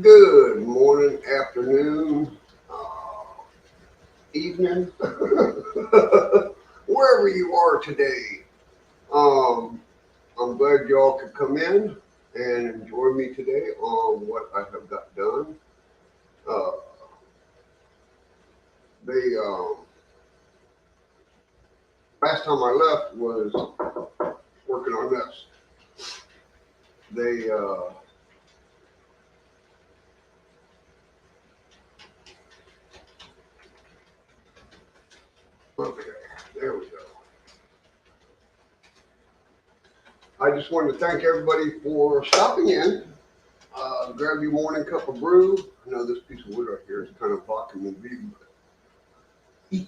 Good morning, afternoon, evening, wherever you are today. Um, I'm glad y'all could come in and enjoy me today on what I have got done. Uh, they last time I left was working on this. They okay, there we go. I just wanted to thank everybody for stopping in. Grab your morning cup of brew. I know this piece of wood right here is kind of blocking the view, but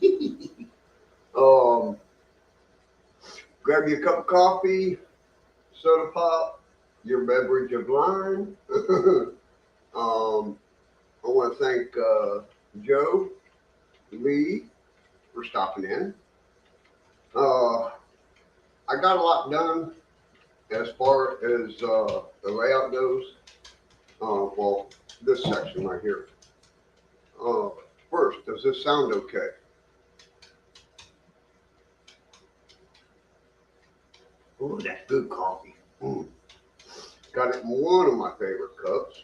grab you a cup of coffee, soda pop, your beverage of lime. I want to thank Joe Lee for stopping in. Uh, I got a lot done as far as the layout goes. Well, this section right here. Uh, First, does this sound okay? Oh, that's good coffee. Mm. Got it in one of my favorite cups,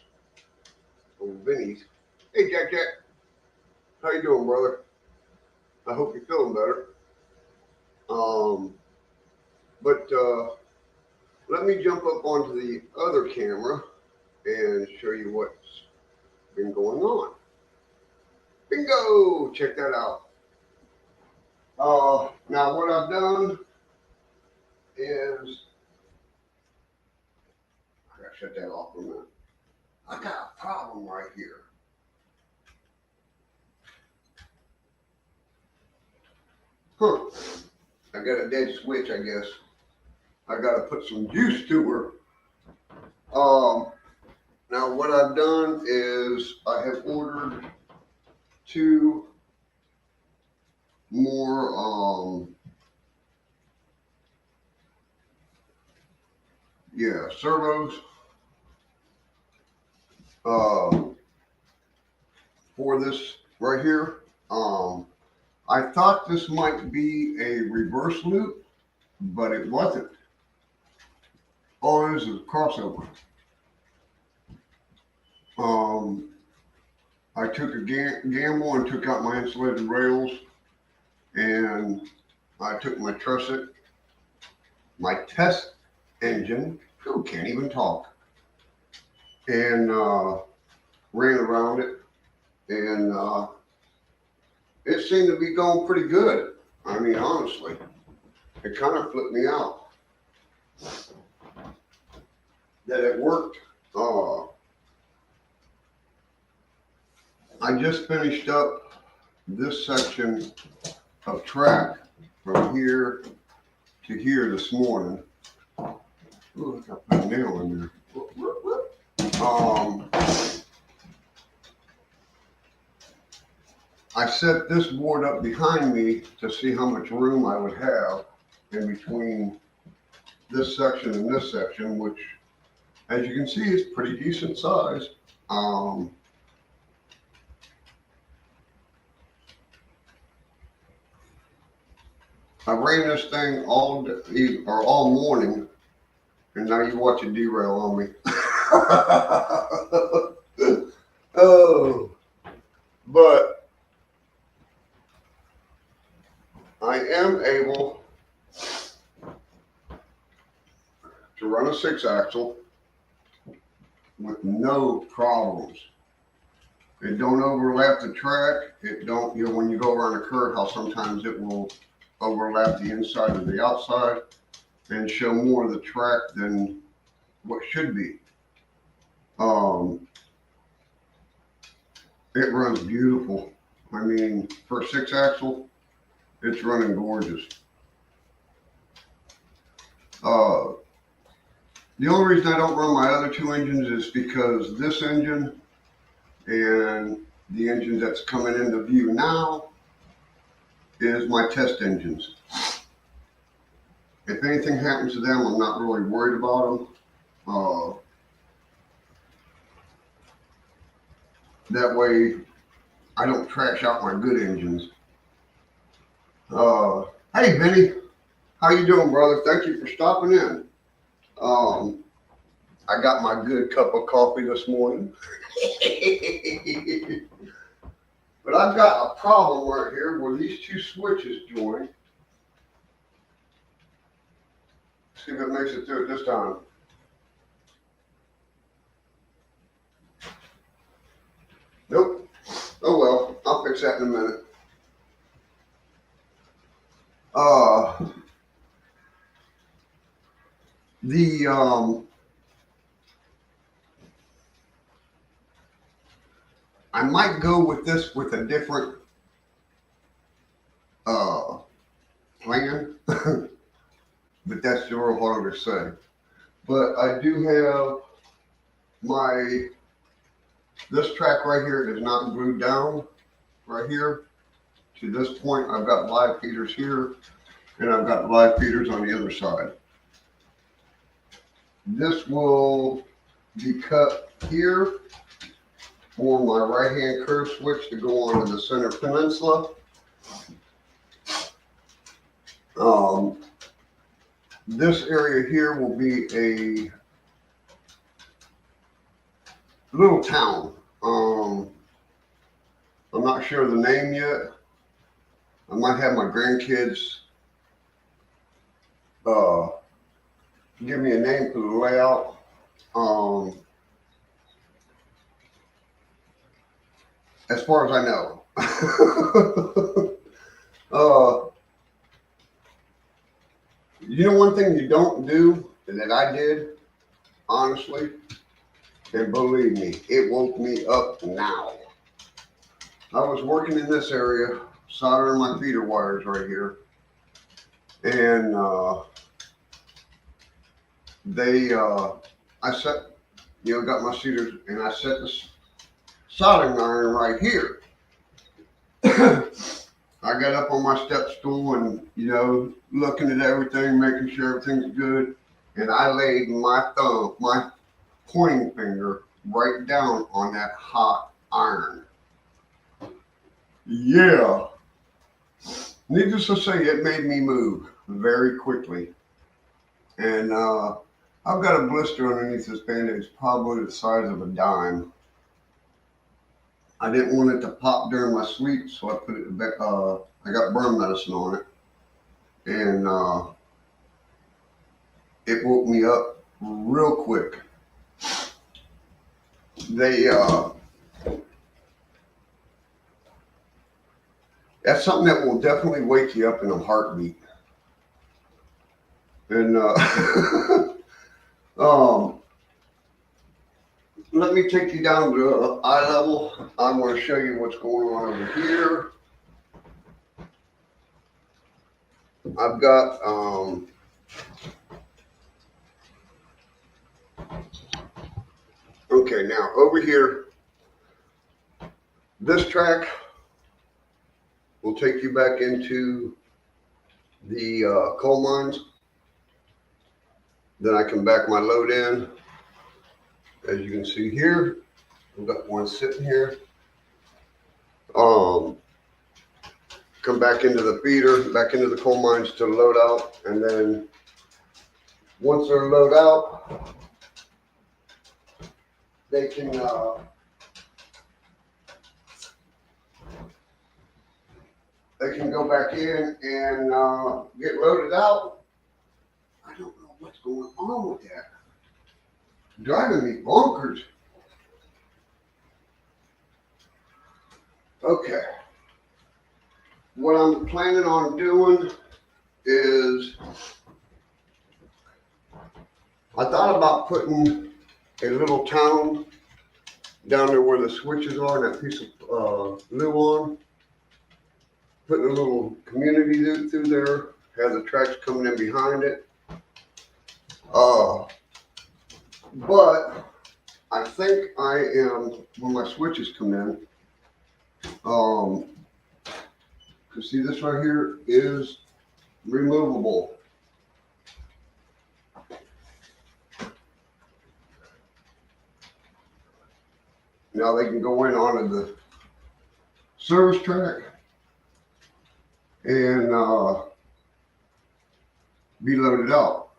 old Vinny's. Hey, Jack Jack, how you doing, brother? I hope you're feeling better. Um, but let me jump up onto the other camera and show you what's been going on. Bingo! Check that out. Now what I've done is I gotta shut that off for a minute. I got a problem right here. Huh. I got a dead switch, I guess. I gotta put some juice to her. Um, Now what I've done is I have ordered two more servos uh, for this right here. I thought this might be a reverse loop, but it wasn't. All it is a crossover. Um, I took a gamble and took out my insulated rails, and I took my trusset, my test engine, who can't even talk, and ran around it, and it seemed to be going pretty good. I mean, honestly, it kind of flipped me out that it worked. Uh, I just finished up this section of track from here to here this morning. Ooh, I put a nail in there. Um, I set this board up behind me to see how much room I would have in between this section and this section, which, as you can see, is pretty decent size. Um, I ran this thing all day, or all morning, and now you watch it derail on me. Oh, but I am able to run a 6-axle with no problems. It don't overlap the track. It don't, when you go around a curve, how sometimes it will overlap the inside of the outside and show more of the track than what should be. It runs beautiful. I mean, for a 6-axle, it's running gorgeous. Uh, the only reason I don't run my other two engines is because this engine and the engine that's coming into view now is my test engines. If anything happens to them, I'm not really worried about them. That way I don't trash out my good engines. Hey Vinny, how you doing, brother? Thank you for stopping in. I got my good cup of coffee this morning. But I've got a problem right here where these two switches join. See if it makes it through it this time. Nope. Oh well, I'll fix that in a minute. The I might go with this with a different plan, but that's real hard to say. But I do have this track right here is not glued down right here. To this point, I've got live feeders here, and I've got live feeders on the other side. This will be cut here for my right-hand curve switch to go onto the center peninsula. This area here will be a little town. I'm not sure of the name yet. I might have my grandkids give me a name for the layout. As far as I know. You know one thing you don't do that I did, honestly, and believe me, it woke me up now. I was working in this area, soldering my feeder wires right here, and I set, got my cedars, and I set the soldering iron right here. I got up on my step stool and, looking at everything, making sure everything's good. And I laid my pointing finger right down on that hot iron. Yeah. Needless to say, it made me move very quickly. And I've got a blister underneath this Band-Aid, probably the size of a dime. I didn't want it to pop during my sleep, so I put it back. I got burn medicine on it, and it woke me up real quick. That's something that will definitely wake you up in a heartbeat. And let me take you down to eye level. I'm going to show you what's going on over here. I've got okay, now over here, this track will take you back into the coal mines. Then I can back my load in. As you can see here, I've got one sitting here. Come back into the feeder, back into the coal mines to load out, and then once they're load out, they can go back in and get loaded out. I don't know what's going on with that. Driving me bonkers. Okay. What I'm planning on doing is I thought about putting a little town down there where the switches are, that piece of glue on. Putting a little community through there, have the tracks coming in behind it. But I think I am, when my switches come in, because see this right here is removable. Now they can go in onto the service track and be loaded out.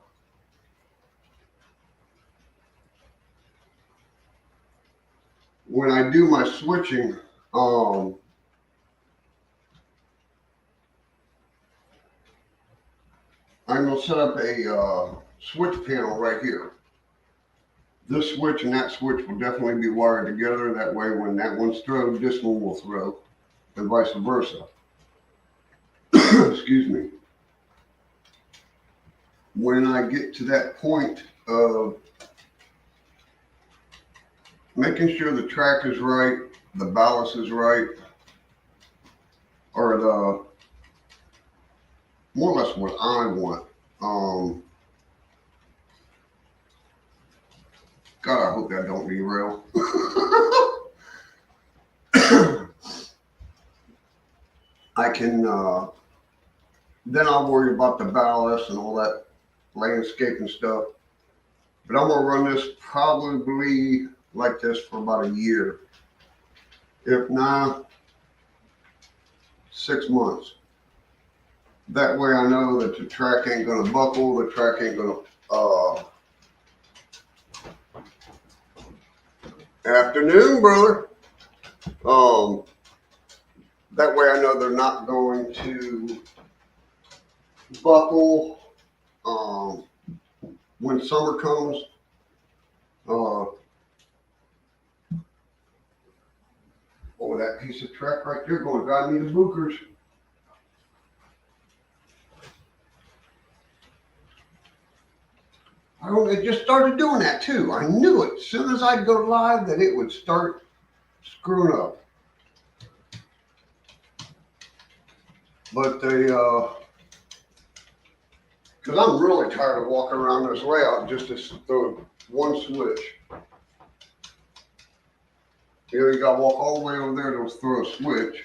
When I do my switching, I'm going to set up a switch panel right here. This switch and that switch will definitely be wired together. That way when that one's thrown, this one will throw, and vice versa. Excuse me. When I get to that point of making sure the track is right, the ballast is right, or the more or less what I want. God, I hope that don't derail. I can, then I'll worry about the ballast and all that landscaping stuff. But I'm gonna run this probably like this for about a year. If not, 6 months. That way I know that the track ain't gonna buckle, the track ain't gonna, afternoon, brother. That way I know they're not going to buckle, when summer comes. Oh, that piece of track right there going to drive me to bookers. It just started doing that too. I knew it. As soon as I'd go live that it would start screwing up. But they, because I'm really tired of walking around this layout just to throw one switch. You got to walk all the way over there to throw a switch.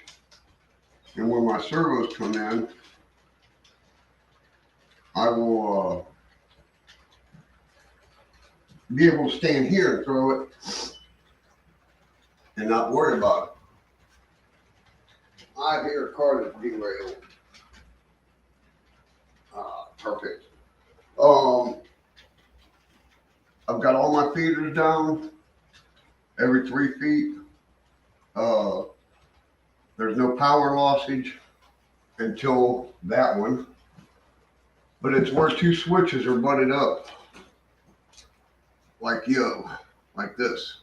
And when my servos come in, I will be able to stand here and throw it and not worry about it. I hear a car that's derailed. Perfect. I've got all my feeders down every 3 feet. There's no power lossage until that one, but it's where 2 switches are butted up, like this,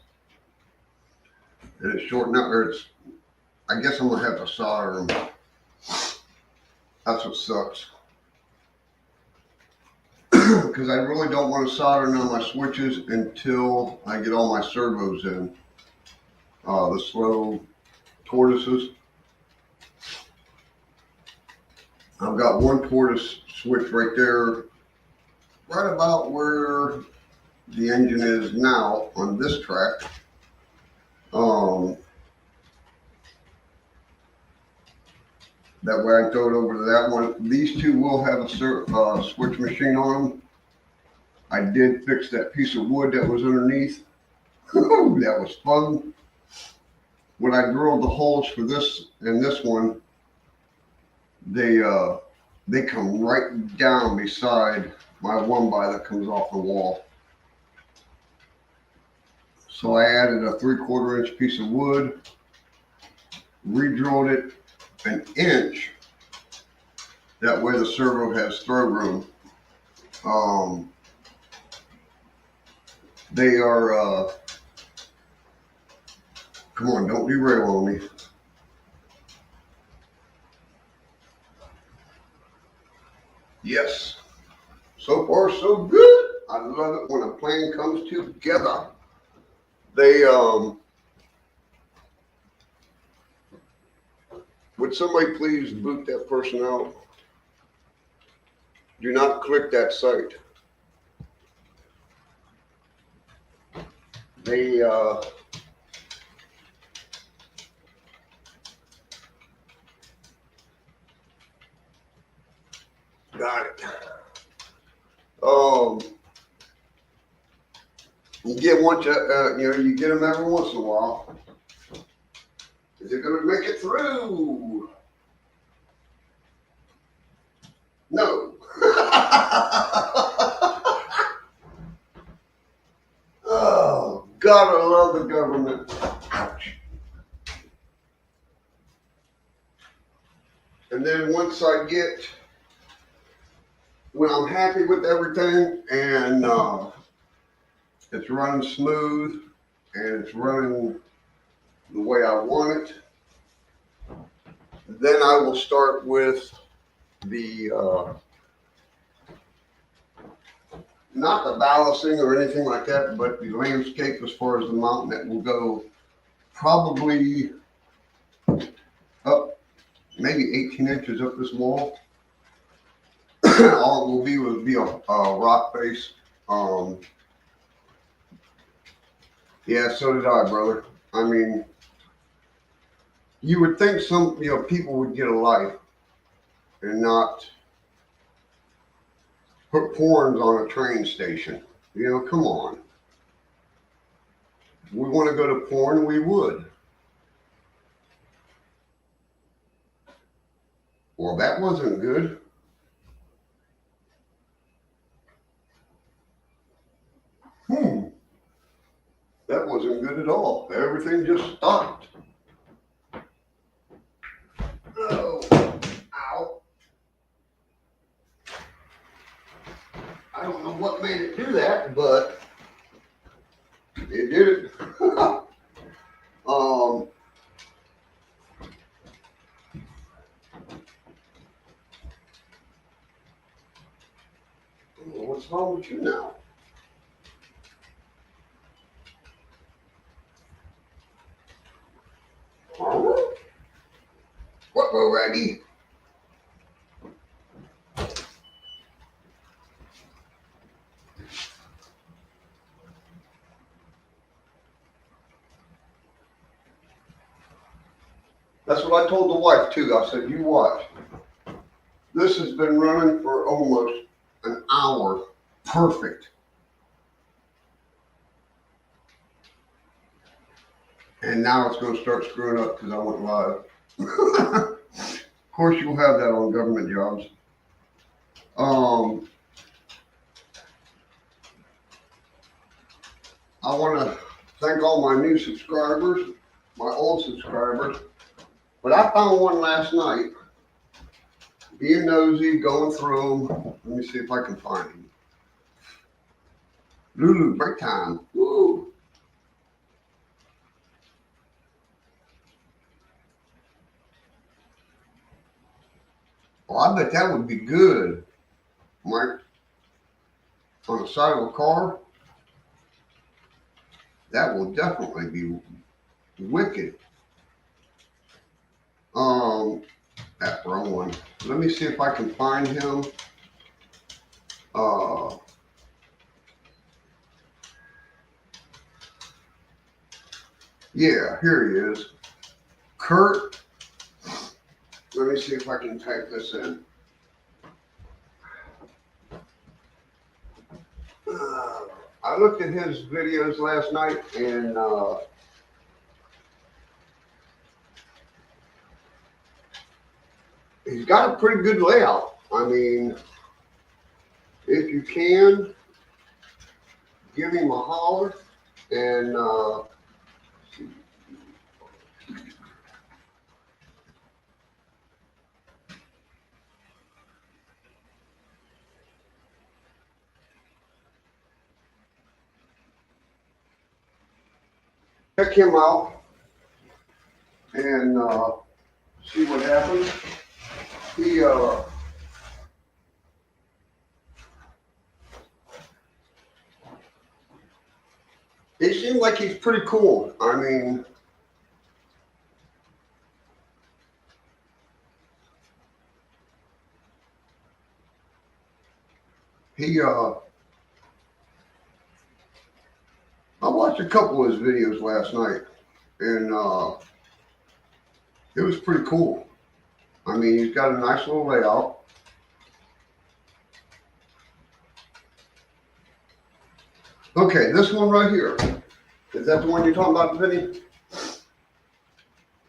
and it's shorting up. Or it's, I guess I'm gonna have to solder them. That's what sucks. Because I really don't want to solder none of my switches until I get all my servos in. The slow tortoises. I've got one tortoise switch right there, right about where the engine is now on this track. That way I throw it over to that one. These 2 will have a switch machine on them. I did fix that piece of wood that was underneath. That was fun. When I drilled the holes for this and this one, they come right down beside my 1x that comes off the wall. So I added a 3/4 inch piece of wood, re-drilled it 1 inch. That way the servo has throw room. They are, come on, don't derail on me. Yes. So far, so good. I love it when a plan comes together. They, would somebody please boot that person out? Do not click that site. They, got it. You get you get them every once in a while. Is it going to make it through? No. Oh, God, I love the government. Ouch. And then once when I'm happy with everything and it's running smooth and it's running the way I want it, then I will start with the not the ballasting or anything like that, but the landscape as far as the mountain that will go probably up maybe 18 inches up this wall. All it will be a rock face. Yeah, so did I, brother. I mean, you would think some people would get a life and not put porns on a train station. Come on. If we want to go to porn, we would. Well, that wasn't good. That wasn't good at all. Everything just stopped. Oh, ow. I don't know what made it do that, but it did it. What's wrong with you now? What, Raggy? That's what I told the wife too. I said, you watch. This has been running for almost an hour. Perfect. And now it's going to start screwing up because I went live. Of course, you'll have that on government jobs. I want to thank all my new subscribers, my old subscribers. But I found one last night. Being nosy, going through them. Let me see if I can find him. Lulu, break time. Woo! Well, I bet that would be good, Mike. On the side of a car. That will definitely be wicked. That wrong one. Let me see if I can find him. Yeah, here he is. Kurt. Let me see if I can type this in. I looked at his videos last night and he's got a pretty good layout. I mean, if you can, give him a holler and check him out and see what happens. He seems like he's pretty cool. I mean, I watched a couple of his videos last night and it was pretty cool. I mean, he's got a nice little layout. Okay, this one right here. Is that the one you're talking about, Vinny?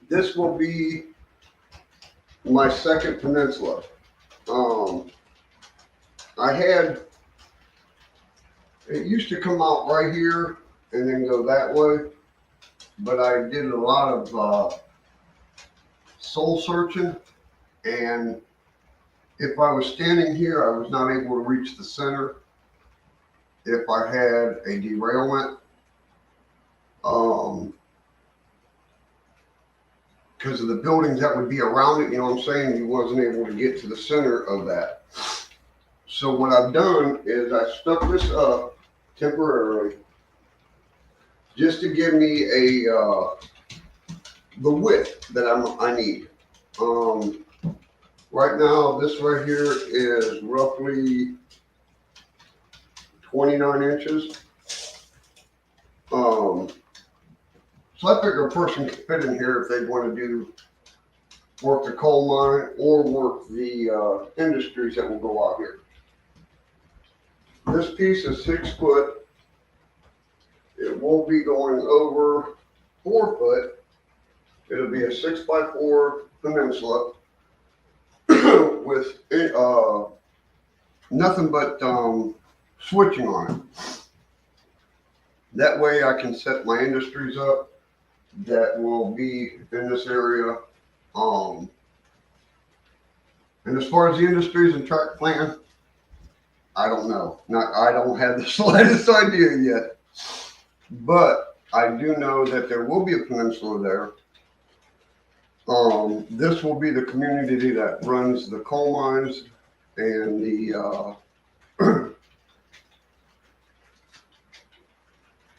this will be my second peninsula. I had, it used to come out right here and then go that way, but I did a lot of soul searching, and if I was standing here, I was not able to reach the center. If I had a derailment, because of the buildings that would be around it, you know what I'm saying? You wasn't able to get to the center of that. So what I've done is I stuck this up temporarily just to give me the width that I need. Right now, this right here is roughly 29 inches. So I figure a person could fit in here if they want to do work the coal mine or work the industries that will go out here. This piece is 6 foot. It won't be going over 4 foot. It'll be a 6x4 peninsula with nothing but switching on it. That way I can set my industries up that will be in this area. And as far as the industries and track plan, I don't know. I don't have the slightest idea yet. But I do know that there will be a peninsula there. This will be the community that runs the coal mines and the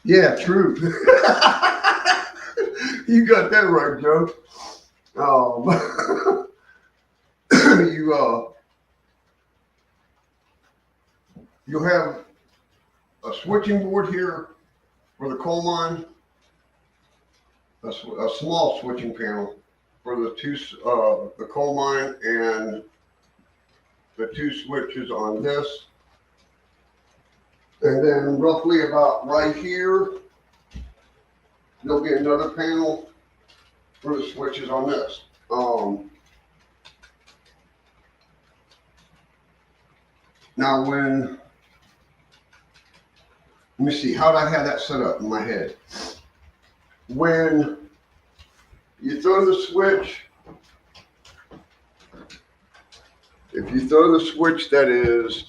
yeah, true. You got that right, Joe. You'll have a switching board here for the coal mine, a small switching panel for the coal mine, and the 2 switches on this. And then roughly about right here, there'll be another panel for the switches on this. Now let me see, how did I have that set up in my head? When you throw the switch, if you throw the switch that is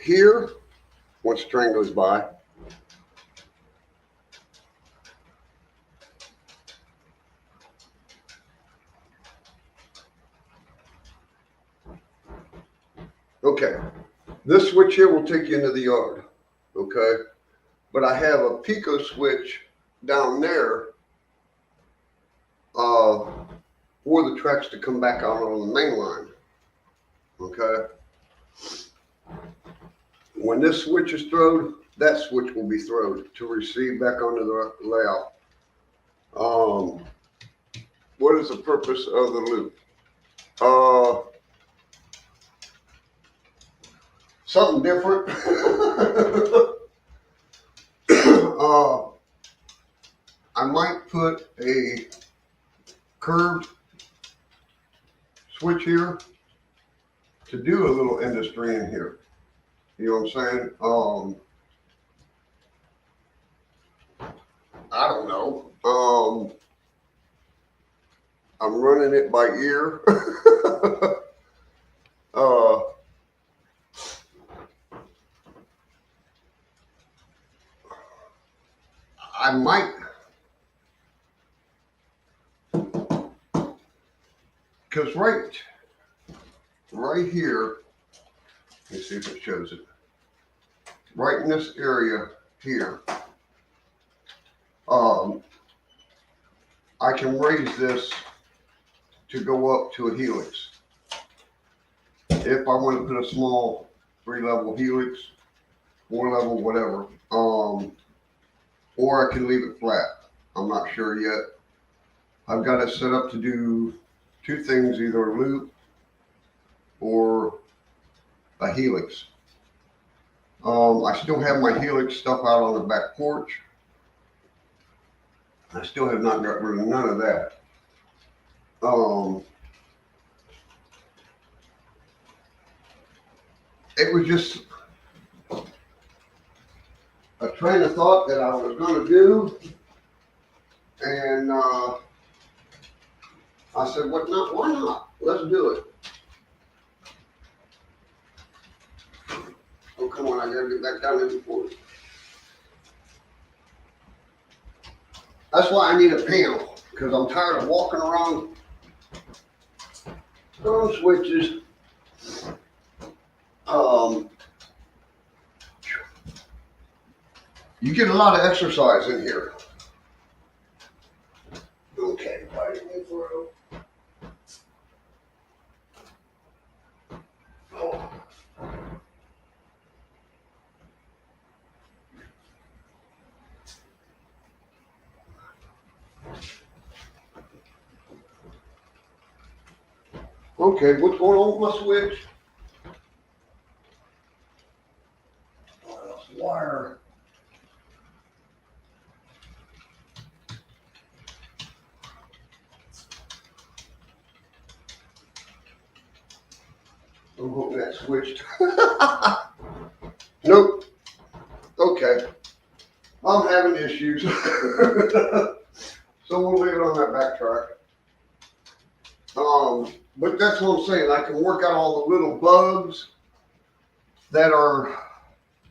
here, once the train goes by, okay, this switch here will take you into the yard, okay? But I have a pico switch down there for the tracks to come back out on the main line, okay? When this switch is thrown, that switch will be thrown to receive back onto the layout. What is the purpose of the loop? Something different. I might put a curved switch here to do a little industry in here. You know what I'm saying? I don't know. I'm running it by ear. I might, because right here, let me see if it shows it. Right in this area here, I can raise this to go up to a helix. If I want to put a small 3-level helix, 4-level, whatever, or I can leave it flat. I'm not sure yet. I've got it set up to do 2 things, either a loop or a helix. I still have my helix stuff out on the back porch. I still have not got rid of none of that. Um, it was just a train of thought that I was going to do, and I said, "What not? Why not? Let's do it." Oh, come on! I got to get back down there before. That's why I need a panel, because I'm tired of walking around throwing switches. You get a lot of exercise in here. Okay, why didn't you throw? Oh. Okay, what's going on with my switch? Oh, this wire. I'm hoping that switched. Nope. Okay. I'm having issues. So we'll leave it on that backtrack. But that's what I'm saying. I can work out all the little bugs that are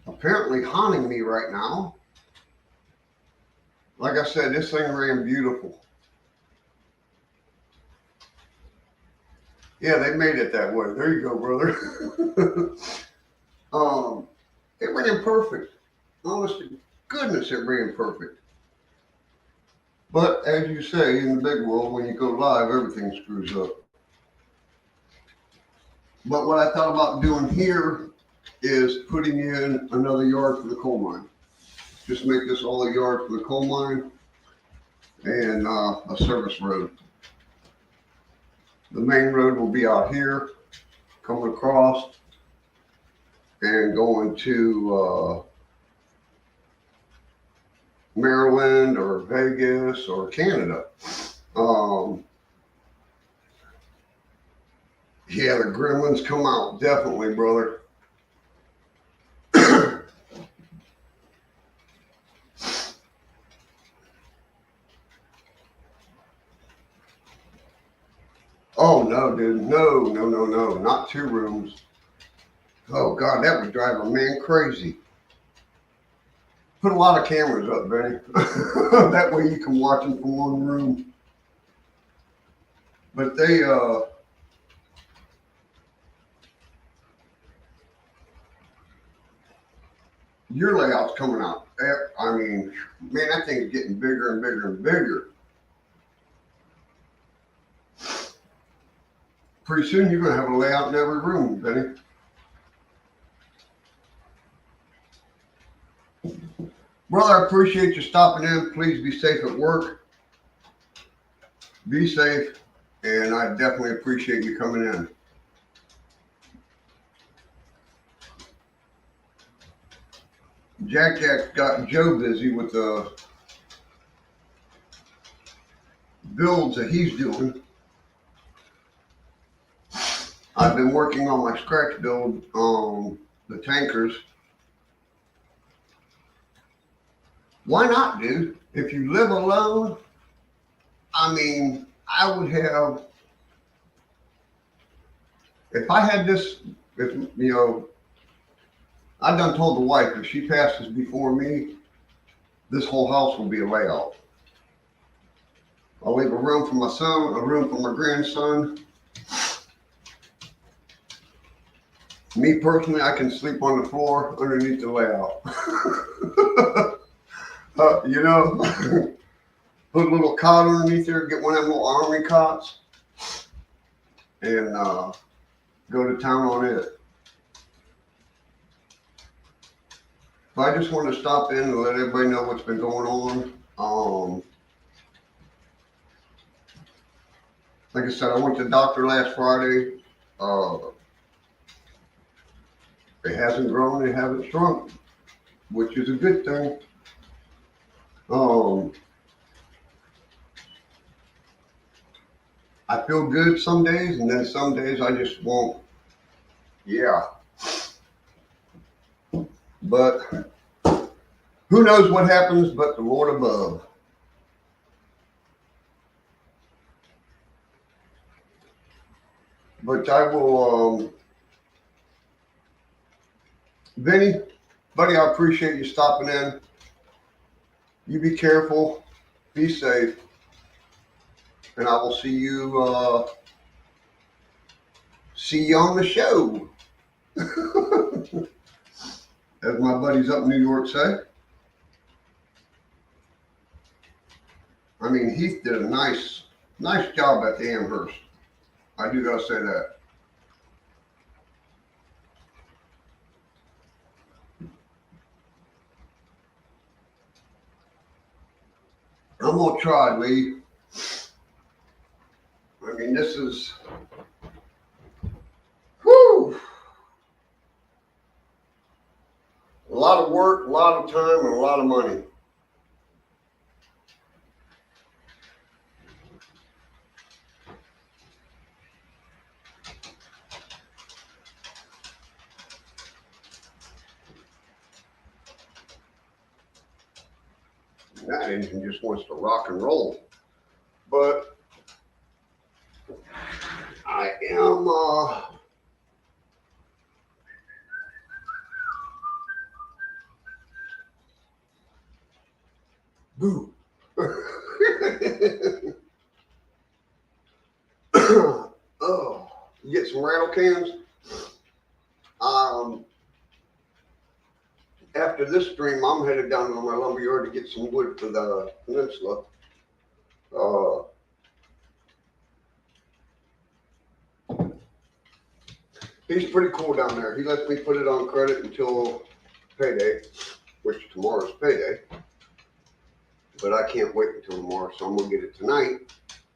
apparently haunting me right now. Like I said, this thing ran beautiful. Yeah, they made it that way. There you go, brother. It ran perfect. Honest to goodness, it ran perfect. But as you say, in the big world, when you go live, everything screws up. But what I thought about doing here is putting in another yard for the coal mine. Just make this all a yard for the coal mine and a service road. The main road will be out here, coming across and going to Maryland or Vegas or Canada. Yeah, the gremlins come out, definitely, brother. Oh no, dude, no, not 2 rooms. Oh God, that would drive a man crazy. Put a lot of cameras up, Benny. That way you can watch them from one room. But they, your layout's coming out. I mean, man, that thing's getting bigger and bigger and bigger. Pretty soon you're gonna have a layout in every room, Benny. Brother, I appreciate you stopping in. Please be safe at work. Be safe, and I definitely appreciate you coming in. Jack got Joe busy with the builds that he's doing. I've been working on my scratch build on the tankers. Why not, dude? If you live alone, I mean, I would have, if I had this, if, you know, I done told the wife if she passes before me, this whole house will be a layout. I'll leave a room for my son, a room for my grandson. Me personally, I can sleep on the floor underneath the layout. You know, put a little cot underneath there, get one of them little army cots, and go to town on it. But I just wanted to stop in and let everybody know what's been going on. Like I said, I went to the doctor last Friday. It hasn't grown, it hasn't shrunk, which is a good thing. I feel good some days, and then some days I just won't. Yeah. But who knows what happens but the Lord above. But I will, Vinny, buddy, I appreciate you stopping in. You be careful, be safe, and I will see you on the show. As my buddies up in New York say. I mean, Heath did a nice job at the Amherst. I do gotta say that. I'm gonna try, Lee. I mean, this is, whew, a lot of work, a lot of time, and a lot of money. That engine just wants to rock and roll. But I am, boo. Oh, you get some rattle cans. After this stream, I'm headed down to my lumber yard to get some wood for the peninsula. He's pretty cool down there. He lets me put it on credit until payday, which tomorrow's payday. But I can't wait until tomorrow, so I'm gonna get it tonight.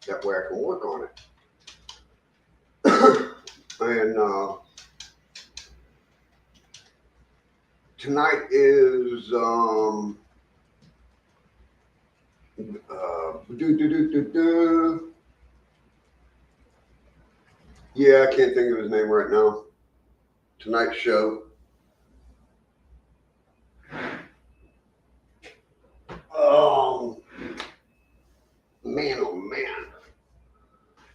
That way I can work on it. And tonight is yeah, I can't think of his name right now. Tonight's show. Man, oh man.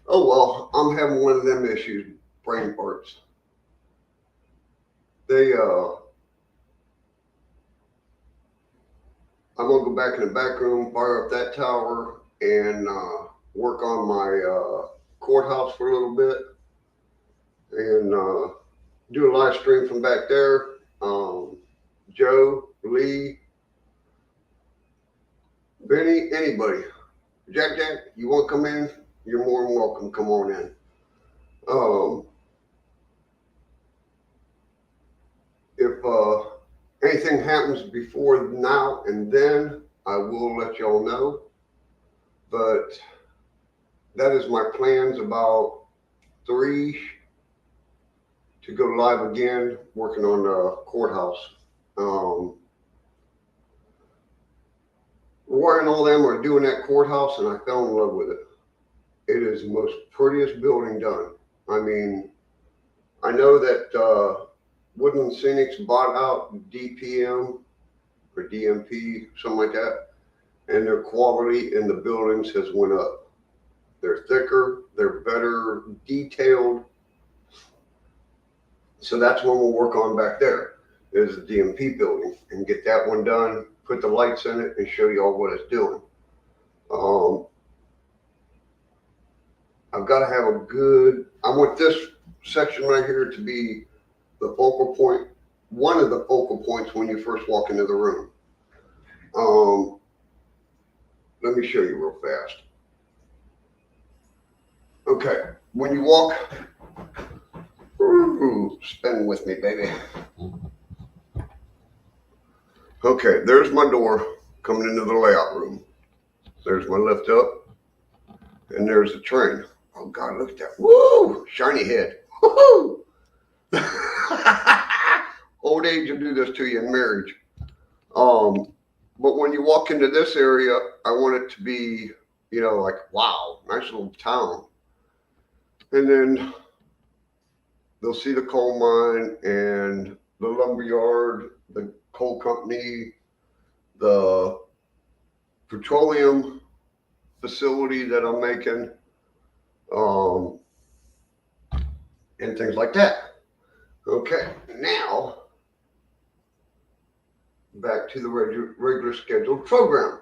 Oh well, I'm having one of them issues, brain parts. I'm gonna go back in the back room, fire up that tower, and work on my courthouse for a little bit, and do a live stream from back there. Joe, Lee, Benny, anybody. Jack, you want to come in? You're more than welcome. Come on in. If anything happens before now and then, I will let y'all know. But that is my plans about 3 to go live again, working on the courthouse. Roy and all them are doing that courthouse, and I fell in love with it. It is the most prettiest building done. I mean, I know that Woodland Scenics bought out DPM or DMP, something like that, and their quality in the buildings has went up. They're thicker, they're better detailed. So that's what we'll work on back there, is the DMP building, and get that one done, put the lights in it, and show you all what it's doing. I've got to have a good, I want this section right here to be the focal point, one of the focal points when you first walk into the room. Let me show you real fast. Okay, when you walk, spin with me, baby. Okay, there's my door coming into the layout room. There's my lift up, and there's the train. Oh God, look at that. Woo! Shiny head. Woo-hoo! Old age will do this to you in marriage. But when you walk into this area, I want it to be, like, wow, nice little town. And then they'll see the coal mine and the lumber yard, the coal company, the petroleum facility that I'm making, and things like that. Okay, now back to the regular scheduled program.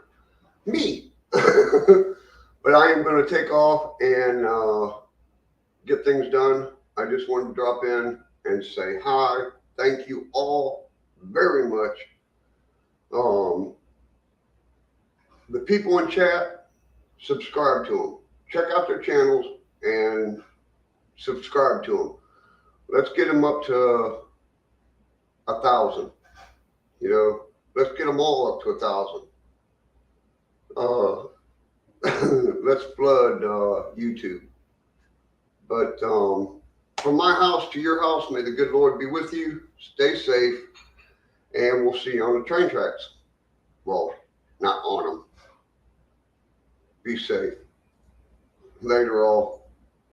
Me. But I am going to take off and get things done. I just wanted to drop in and say hi. Thank you all very much. The people in chat, subscribe to them. Check out their channels and subscribe to them. Let's get them up to 1,000. You know, let's get them all up to 1,000. Let's flood YouTube. But from my house to your house, may the good Lord be with you. Stay safe, and we'll see you on the train tracks. Well, not on them. Be safe. Later, all.